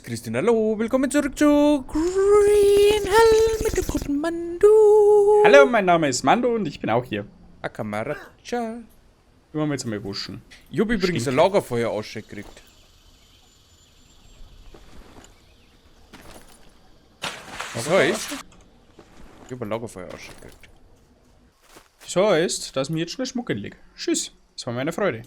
Christian, hallo, willkommen zurück zu Green Hell mit dem guten Mando. Hallo, mein Name ist Mando und ich bin auch hier. Akamaracha. Wollen wir jetzt mal wuschen. Ich hab übrigens ein Stinke. Lagerfeuer ausgekriegt. Das heißt, ich hab ein Lagerfeuer ausgekriegt. Das heißt, dass mir jetzt schnell Schmuck liegt. Tschüss, das war meine Freude.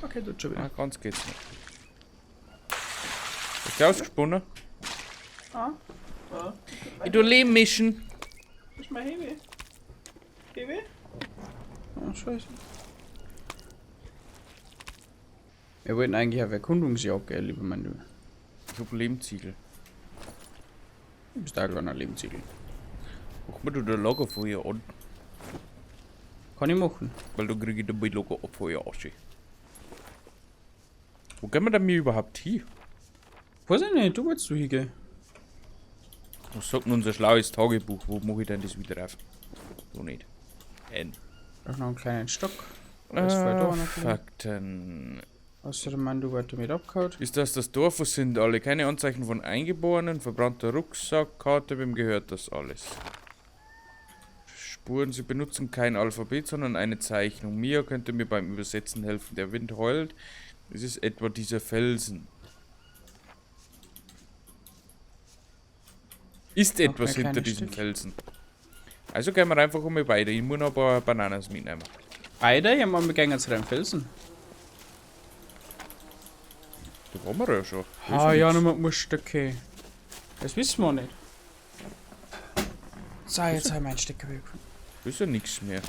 Okay, tut schon Ah, wieder. ganz geht's nicht. Ist der ausgesponnen? Ah, Ich tu Lehm mischen. ist mal Hewe. Hewe? Oh, scheiße. Wir wollten eigentlich auf Erkundungsjagd gehen, lieber Mando. Ich hab Lehmziegel. Du bist da ein kleiner Lebensziegel. Mach mir du das Lagerfeuer an, Kann ich machen. weil du krieg ich dann mein Lagerfeuer aus. Wo gehen wir denn mir überhaupt hin? Weiß ich nicht, du wolltest du hingehen. Was sagt denn unser schlaues Tagebuch? Wo mache ich denn das wieder auf? So nicht. Auch noch einen kleinen Stock. Das fällt da noch drin. Fakten. Außerdem Mando wird damit abgehauen. Ist das Dorf? Wo sind alle? Keine Anzeichen von Eingeborenen, verbrannter Rucksack, Karte, wem gehört das alles? Spuren, sie benutzen kein Alphabet, sondern eine Zeichnung. Mia könnte mir beim Übersetzen helfen. Der Wind heult. Es ist etwa dieser Felsen. Ist etwas ein hinter kleines diesem Stück. Felsen. Also gehen wir einfach um weiter. Ich muss noch ein paar Bananen mitnehmen. Beide, ja, wir gehen zu dem Felsen. Da waren wir ja schon. Da ist Ah ja, nix. nochmal ein Stücke. Das wissen wir nicht. So, jetzt haben wir ein Stück weg. Da ist ja nichts mehr.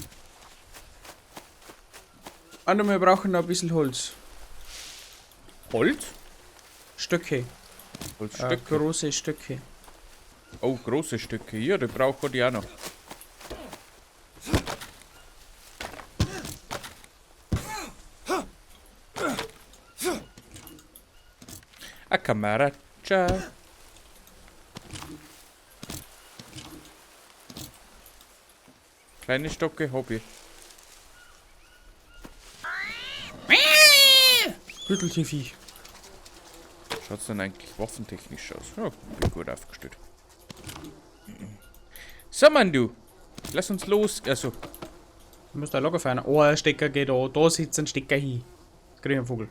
Und wir brauchen noch ein bisschen Holz. Holz? Stöcke. Holzstücke. Große Stücke. Oh, große Stücke. Ja, die braucht ich auch noch. A Kameradscha. Kleine Stocke, Hobby. Gürteltiefig. Schaut's dann eigentlich waffentechnisch aus? Ja, bin gut aufgestellt. So, Mann, du. Lass uns los. Also, Du musst da Lager fahren. Oh, ein Stecker geht da. Da sitzt ein Stecker hin. Grüner Vogel.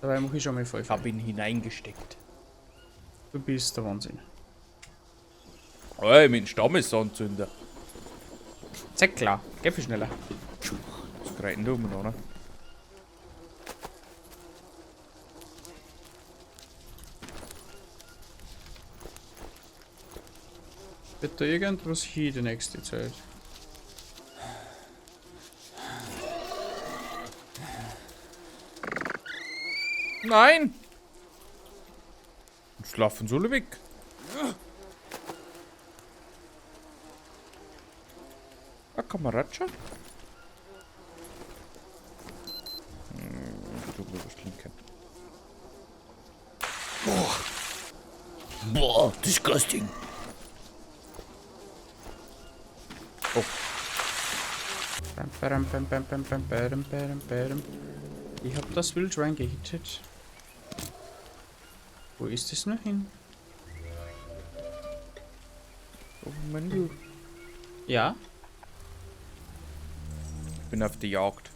Dabei mache ich schon mal voll. hab ihn hineingesteckt. Du bist der Wahnsinn. Hey, mit dem Stammesanzünder. Zeig klar. Geh viel schneller. Was greiten da um, oder? Wird da irgendwas hier die nächste Zeit? Nein! Und schlafen so alle weg. A Kameradscha? Du was klinken. Boah, disgusting. Bam, bam, bam, bam, bam, bam, bam, bam, bam. Ich hab das Wildschwein gehittet. Wo ist es noch hin? Oh Mann, du. Ja? Ich bin auf der Jagd.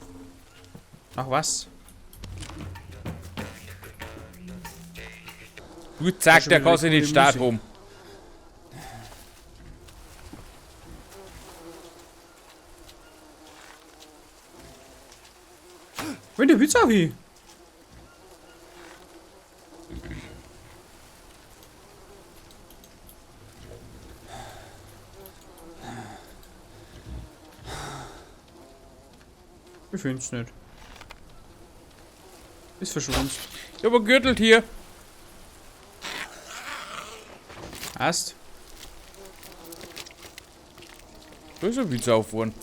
Nach was? Gut, zack, schon der wieder kann sich coole nicht starten Musik. rum. Wenn der Witz auch hin. Ich find's nicht. Ist verschwunden. Ich hab ein Gürtel hier. Hast? Da ist ein Witz aufgefahren.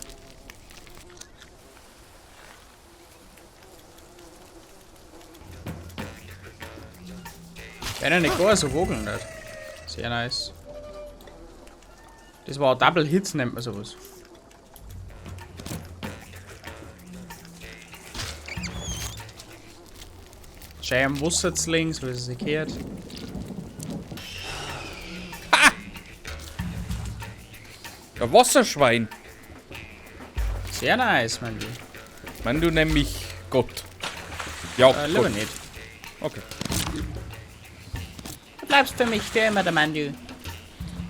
Wenn er nicht gar so wogeln nicht. Sehr nice. Das war Double Hits, nennt man sowas. Schei am Wasser zu links, weil es sich gehört. Ein Wasserschwein. Sehr nice, mein Lieber. Mann, du nämlich Gott. Ja, Lieber Gott. nicht. Okay. Du bleibst für mich für immer der Mandu.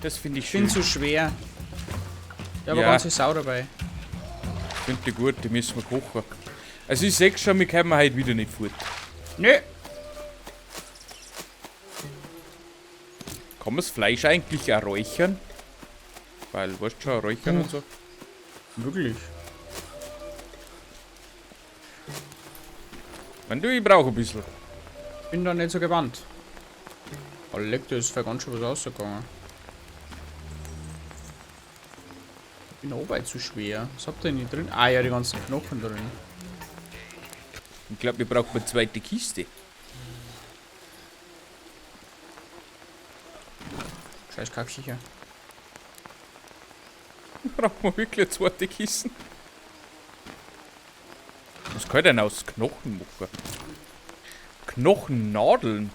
Das finde ich Ich schön. bin zu schwer. Ich habe Ja. eine ganze Sau dabei. Finde die gut, die müssen wir kochen. Also ich sehe schon, wir kommen heute wieder nicht fort. Nö. Kann man das Fleisch eigentlich auch räuchern? Weil, weißt du schon, räuchern und so. Wirklich? Mann, du, ich brauche ein bisschen. Bin da nicht so gewandt. Oh, leck, da ist für ganz schön was rausgegangen. Ich bin auch weit zu schwer. Was habt ihr denn hier drin? Ah ja, die ganzen Knochen drin. Ich glaube, wir brauchen eine zweite Kiste. Scheiß Kackviecher. Brauchen wir wirklich eine zweite Kiste? Was kann ich denn aus Knochen machen? Knochennadeln?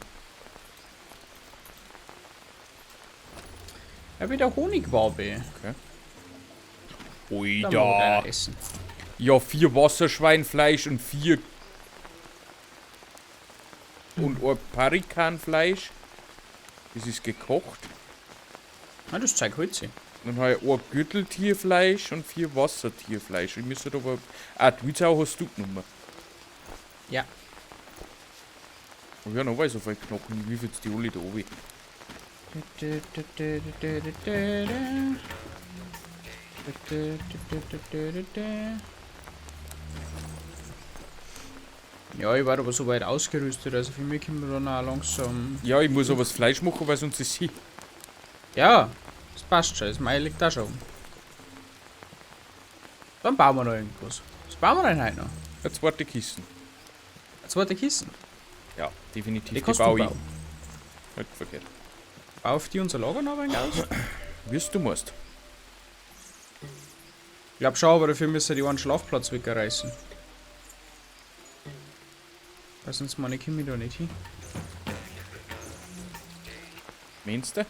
Ja, wieder Honigwabe. Da muss ich Oida. einer essen. Ja, 4 Wasserschweinfleisch und 4 und ein Parikanfleisch. Das ist gekocht. Ah, das zeigt Holz. Dann habe ich ein Gürteltierfleisch und 4 Wassertierfleisch. Ich müsste aber. Ah, die Witzau hast du genommen. Ja. Oh ja, noch so viele Knochen. Wie viel die alle da oben? Ja, ich war aber so weit ausgerüstet, also für mich können wir dann auch langsam. Ja, ich muss aber das Fleisch machen, weil sonst ist sie. Ja, das passt schon, das Mai liegt da schon. Dann bauen wir noch irgendwas. Was bauen wir denn heute noch? Eine zweite Kiste. Eine zweite Kissen. Ja, definitiv. Die Die kannst du baue ich. bauen. Nicht verkehrt. Bau auf die unser Lager noch ein wenig aus. Wie es du musst. Ich glaub schon, aber dafür müssen wir die einen Schlafplatz wegreißen. Weil sonst meine ich da nicht hin. Meinst du?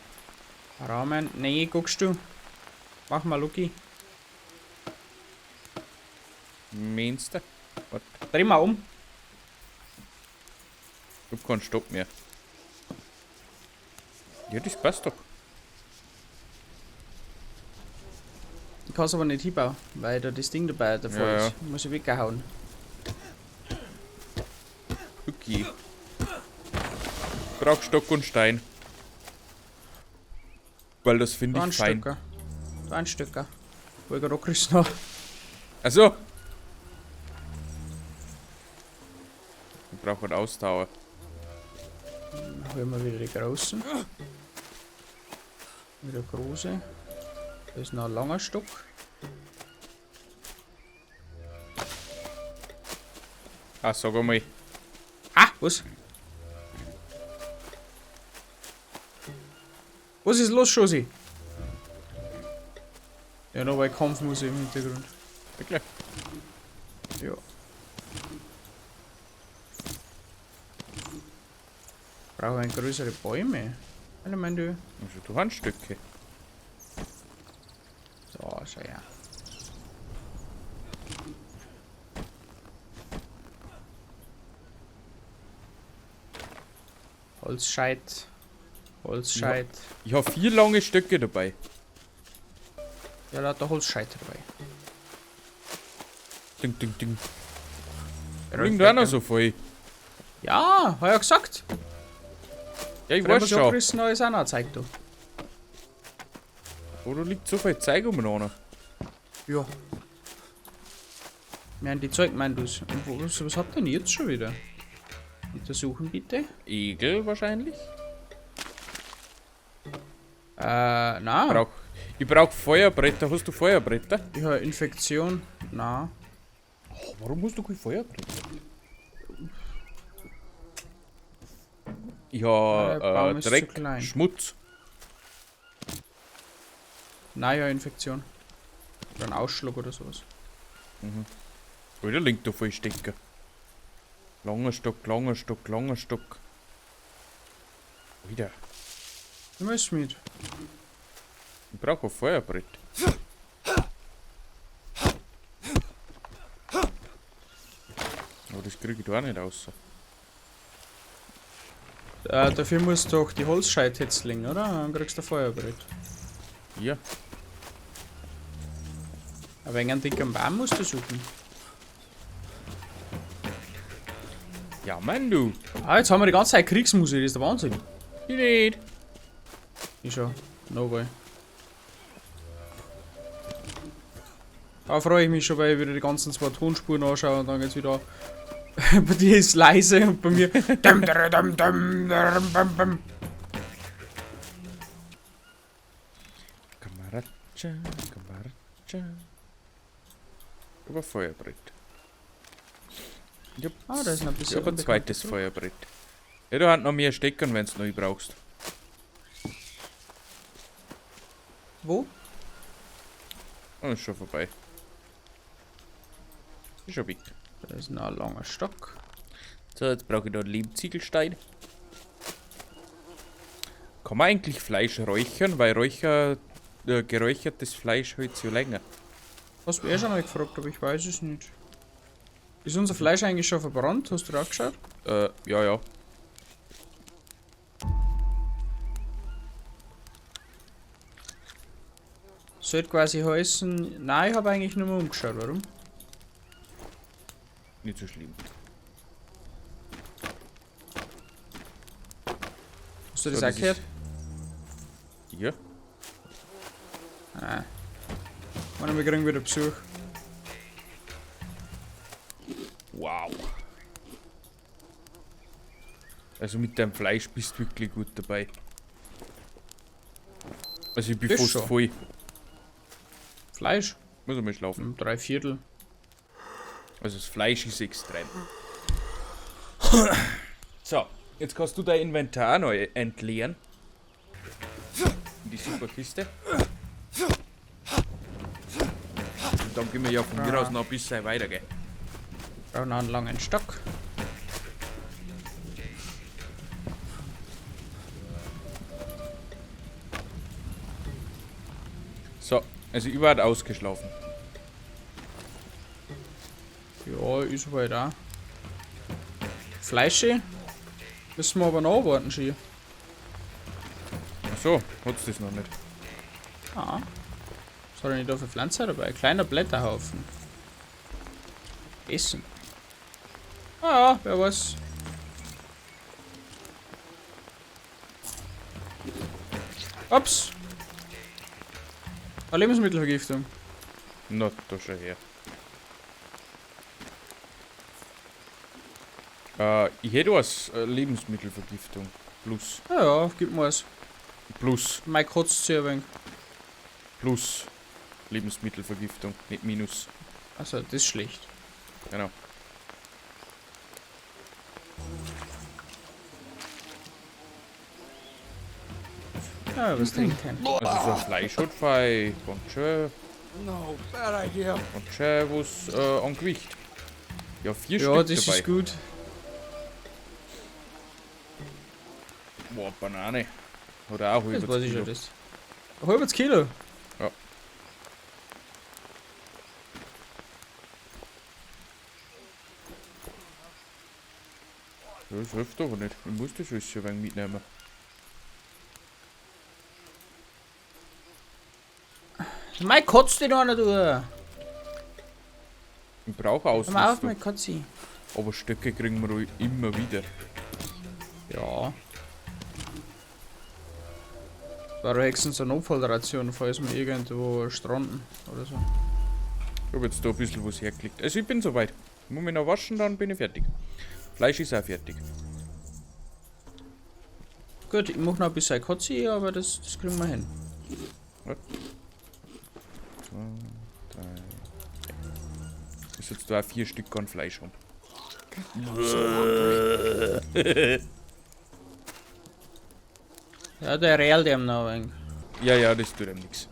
Rahmen. Nee, guckst du. Mach mal Lucky. Meinst du? Warte, Dreh mal um. ich hab keinen Stock mehr. Ja, das passt doch. Ich kann es aber nicht hinbauen, weil da das Ding dabei davor Ja, ist. Muss ich weghauen. Okay. Ich brauch Stock und Stein. Weil das finde Da ein ich fein. Stücker. Da ein Stücker. Wo ich gerade angerissen habe. Also. Ich brauche eine Ausdauer. Dann holen wir wieder die großen. Wieder große. Da ist noch ein langer Stock. Ah, sag einmal. Ah, was? Was ist los, Josi? Ja, noch ein Kampfmusik im Hintergrund. Wirklich? Ja. Brauche ein größere Bäume. Ich meine, du. Also, du Handstöcke. So, schau her. Holzscheit. Holzscheit. Ich habe 4 lange Stöcke dabei. Ja, da hat der Holzscheit dabei. Ding, ding, ding. Ja, Bringt auch noch so voll. Ja, hab ja gesagt. Ja, ich Wenn weiß man schon. abgerissen hat, ist auch noch gezeigt. Du. Oder liegt so viel Zeug umeinander? Ja. Wir haben die Zeug gemeint, was habt ihr denn jetzt schon wieder? Untersuchen bitte. Egel wahrscheinlich. Na. Ich brauch Feuerbretter. Hast du Feuerbretter? Ich habe Infektion. Na. Oh, warum hast du kein Feuerbretter? Ich Der Baum habe ist zu Dreck, klein. Schmutz. Naja-Infektion. Oder ein Ausschlag oder sowas. Oder linkt da voll stecken. Langer Stock, langer Stock, langer Stock. Wieder. Immer ist mit. Ich brauche ein Feuerbrett. Aber das kriege ich da auch nicht raus. Dafür musst du doch die Holzscheite jetzt legen, oder? Dann kriegst du ein Feuerbrett. Ja. Aber wegen einem dicken Baum musst du suchen. Ja, Mann, du. Ah, jetzt haben wir die ganze Zeit Kriegsmusik, das ist der Wahnsinn. Ich nicht. Ich schon. No way. Da freue ich mich schon, weil ich wieder die ganzen zwei Tonspuren anschaue und dann geht's wieder. Bei dir ist leise und bei mir. Dum, dum, dum, dum, bum, bum. Kamaratscha, Kamaratscha. Aber Feuerbrett. Ich hab, Ah, da ist noch ein ich bisschen. hab ein zweites Feuerbrett. Ja, da hat noch mehr Steckern, wenn du neu brauchst. Wo? Oh, ist schon vorbei. Ist schon weg. Da ist noch ein langer Stock. So, jetzt brauche ich da einen Lehmziegelstein. Kann man eigentlich Fleisch räuchern? Weil geräuchertes Fleisch hält so länger. Hast du mich eh schon mal gefragt, aber ich weiß es nicht. Ist unser Fleisch eigentlich schon verbrannt? Hast du drauf geschaut? Ja, ja. Sollte quasi heißen. Nein, ich habe eigentlich nur mal umgeschaut. Warum? Nicht so schlimm. Hast du das So, auch gehört? Ja. Ah. Mann, wir kriegen wieder Besuch. Wow. Also mit deinem Fleisch bist du wirklich gut dabei. Also ich bin Das fast schon. voll. Fleisch? Muss einmal schlafen. 3/4. Also das Fleisch ist extrem. So, jetzt kannst du dein Inventar neu entleeren. In die Superkiste. Und dann gehen wir ja von mir aus noch ein bisschen weitergehen. Brauchen noch einen langen Stock. So, also ich war ausgeschlafen. Ja, ist aber da. Fleische? Müssen wir aber noch warten, Ski. Achso, hat's das noch nicht. Ah. Was hat er nicht da für Pflanze dabei? Kleiner Blätterhaufen. Essen. Ah, wer weiß. Ups. Eine Lebensmittelvergiftung. Na, da schon her. Ich hätte was Lebensmittelvergiftung. Plus. Ja, ja, gib mir was. Plus. Mein kotzt sehr wenig. Plus. Lebensmittelvergiftung, nicht Minus. Also, das ist schlecht. Genau. Ja, was trinken. Also so ein Fleisch hat fei ganz schön was an Gewicht. Ja, 4 Ja, Stück das dabei. ist gut. Boah, Banane. Oder auch Das über weiß ich schon, das. Ein halbes Kilo. Ja. Das hilft aber nicht. Ich muss das alles ein wenig mitnehmen. Mein kotzt die da nicht durch. Ich brauche Hör mal auf, Ausrüstung. mein Kotzi. Aber Stöcke kriegen wir immer wieder. Ja. War höchstens eine Notfallration, falls wir irgendwo stranden oder so. Ich habe jetzt da ein bisschen was hergelegt. Also ich bin soweit. Ich muss mich noch waschen, dann bin ich fertig. Fleisch ist auch fertig. Gut, ich mach noch ein bisschen Kotzi, aber das kriegen wir hin. 2, 3. Ich jetzt da 4 Stück an Fleisch haben. Ja, der reelt dem noch ein wenig. Ja, ja, das tut ihm nichts.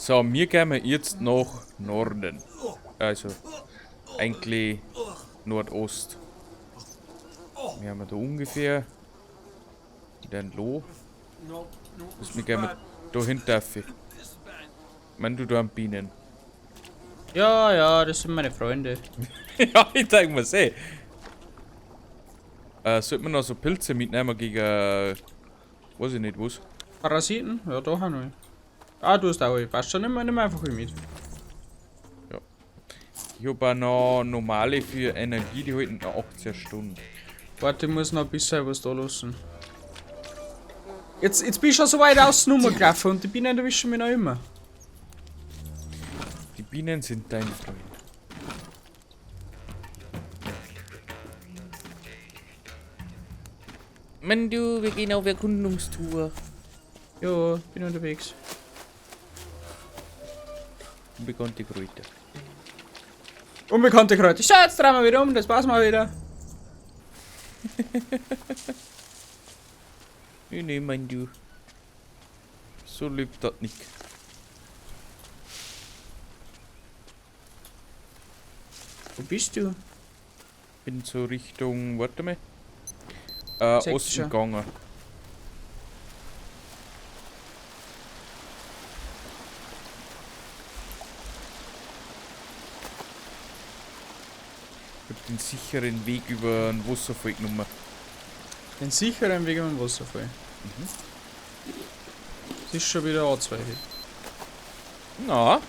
So, wir gehen jetzt nach Norden. Also, eigentlich Nordost. Wir haben da ungefähr den Loh. Also, wir gehen da hinten. Ich meine, du da am Bienen. Ja, ja, das sind meine Freunde. Ja, ich denke mal, eh. Sollte man noch so Pilze mitnehmen gegen, weiß ich nicht was. Parasiten? Ja, da haben wir. Ah, du hast auch. Passt schon, nimm einfach mit. Ich habe auch noch normale für Energie, die halten noch 18 Stunden. Warte, ich muss noch ein bisschen was da lassen. Jetzt bist du schon so weit aus der Nummer gelaufen und die Bienen erwischen mich noch immer. Die Bienen sind dein Freund. Mann, du, wir gehen auf Erkundungstour. Ja, bin unterwegs. Unbekannte Kräuter. Unbekannte Kräuter. So, jetzt drehen wir wieder um, das war's mal wieder. Nee, mein du. So lebt das nicht. Wo bist du? Bin so Richtung, warte mal. Sektischer. Osten gegangen. Ich hab den sicheren Weg über den Wasserfall genommen. Den sicheren Weg über den Wasserfall. Das ist schon wieder A2. Na?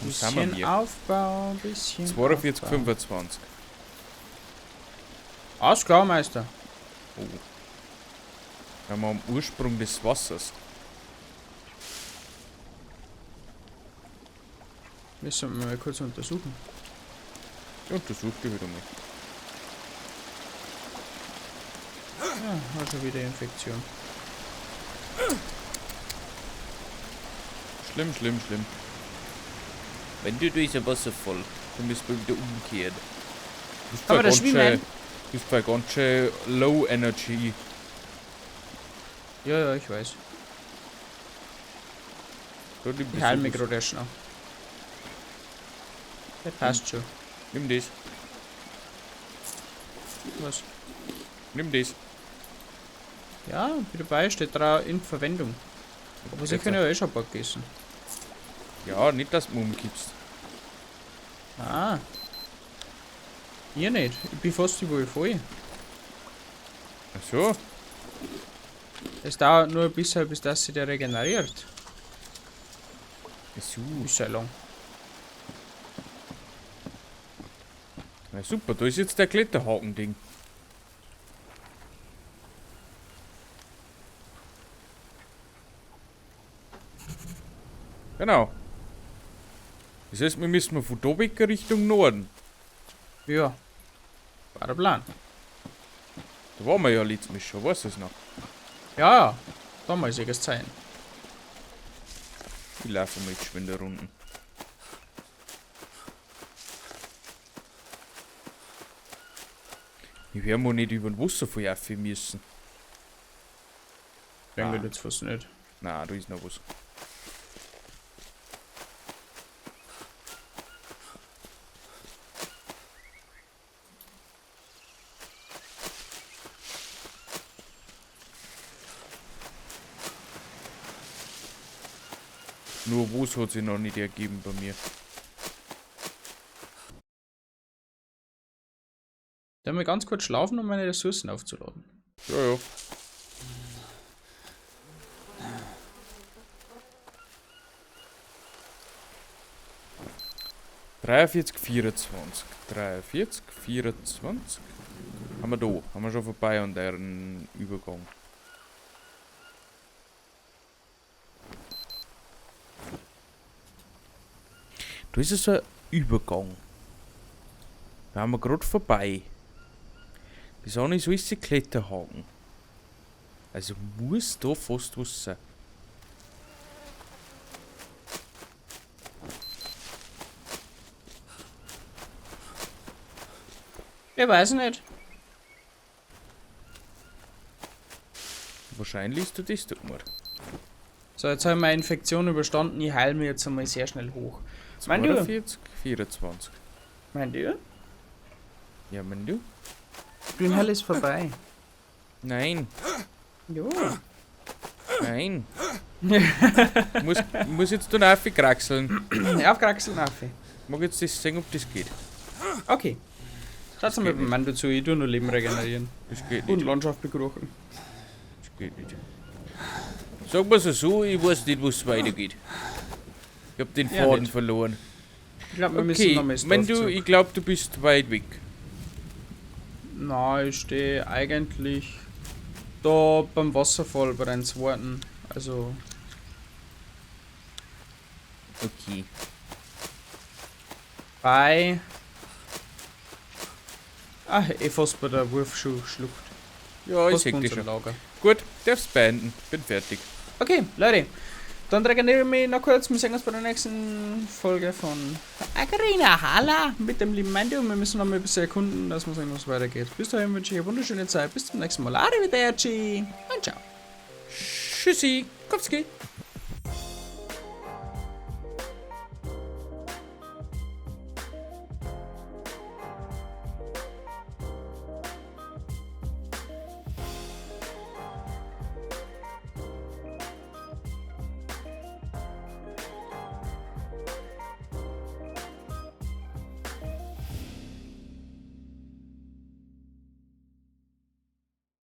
Wo sind wir Bisschen hier? Aufbau, bisschen 42, Aufbau. 25. Alles klar, Meister. Oh. Wir haben am Ursprung des Wassers. Müssen wir mal kurz untersuchen. Untersucht die wieder mal. Ja, hat schon wieder Infektion. Schlimm, schlimm, schlimm. Wenn du durch ein Wasserfall, dann bist du wieder umgekehrt. Aber das Schwimmen? Du bist bei ganz schön Low Energy. Ja, ja, ich weiß. Ich heile mich gerade erst noch. Der passt schon. Nimm das. Was? Nimm das. Ja, bin dabei, steht da in Verwendung. Aber sie können ja eh schon ein paar gegessen. Ja, nicht, dass du umkippst. Ah. Ihr nicht. Ich bin fast überall voll. Ach so. Es dauert nur ein bisschen, bis das sich der regeneriert. Ach so. Ist sehr lang. Na super, da ist jetzt der Kletterhaken-Ding. Genau. Das heißt, wir müssen von da weg Richtung Norden. Ja. War der Plan. Da waren wir ja letztes Mal schon, weißt du es noch? Ja, ja. Damals ist es Zeit. Ich laufe mal jetzt schwinde Runden. Ich werde mal nicht über den Wasserfall laufen müssen. Denke jetzt fast nicht. Na, da ist noch was. Nur was hat sich noch nicht ergeben bei mir. Dann mal ganz kurz schlafen, um meine Ressourcen aufzuladen. Ja, ja. ...43, 24. 43, 24. Haben wir da. Haben wir schon vorbei an deren Übergang. Da ist so ein Übergang. Da haben wir gerade vorbei. Das eine ist alles Kletterhaken. Also muss da fast was sein. Ich weiß nicht. Wahrscheinlich ist das der Umar. So, jetzt habe ich meine Infektion überstanden. Ich heile mich jetzt einmal sehr schnell hoch. Mein du? 42, 24. Mein du? Ja, mein du? Grünhell ist vorbei. Nein, Jo. nein. muss jetzt da aufkraxeln. Aufgeraxelt, Affe. Mag jetzt das sehen, ob das geht. Okay. Schaut mal geht beim Mann dazu, ich tue nur Leben regenerieren. Das geht Und nicht. Landschaft begrüchen. Das geht nicht. Sag mal so, ich weiß nicht, wo es weitergeht. Ich hab den Ja, Faden nicht. verloren. Ich glaube, wir müssen Okay, noch mehr wenn Stuff du, zurück. ich glaube, du bist weit weg. Na, ich stehe eigentlich da beim Wasserfall bei den zweiten. Also, Okay. bei. Ach, fast bei der Wurfschuh-Schlucht. Ja, ich Fast seh bei dich unserem schon. Lager. Gut, darfst beenden. Bin fertig. Okay, Leute. Dann regeneriere ich mich noch kurz. Wir sehen uns bei der nächsten Folge von Agrina Hala mit dem lieben Mandy. Und wir müssen noch mal ein bisschen erkunden, dass wir sehen, was weitergeht. Bis dahin wünsche ich eine wunderschöne Zeit. Bis zum nächsten Mal. Arrivederci und ciao. Tschüssi. Kopfski.